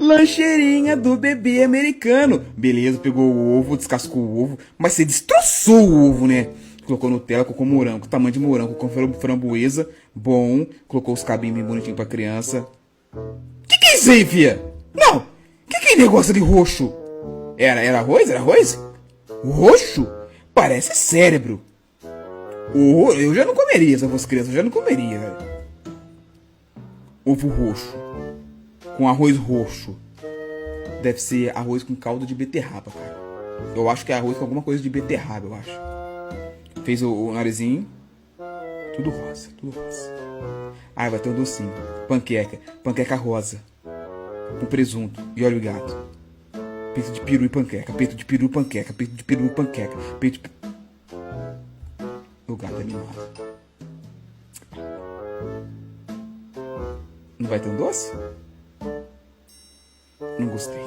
Lancheirinha do bebê americano. Beleza, pegou o ovo, descascou o ovo, mas você destroçou o ovo, né? Colocou Nutella, colocou morango, tamanho de morango, colocou framboesa, bom. Colocou os cabinhos bem bonitinhos pra criança. Que é isso aí, fia? Não! Que é negócio de roxo? Era arroz? Era arroz? Roxo? Parece cérebro. Eu já não comeria se eu fosse criança, eu já não comeria, velho. Ovo roxo. Com arroz roxo. Deve ser arroz com caldo de beterraba, cara. Eu acho que é arroz com alguma coisa de beterraba, eu acho. Fez o narizinho. Tudo rosa, tudo rosa. Ah, vai ter um docinho. Panqueca. Panqueca rosa. Com presunto e óleo gato. Peito de peru e panqueca. Peito de peru e panqueca. Peito de peru e panqueca. Peito de... O gato é mimado. Não vai ter um doce? Não gostei.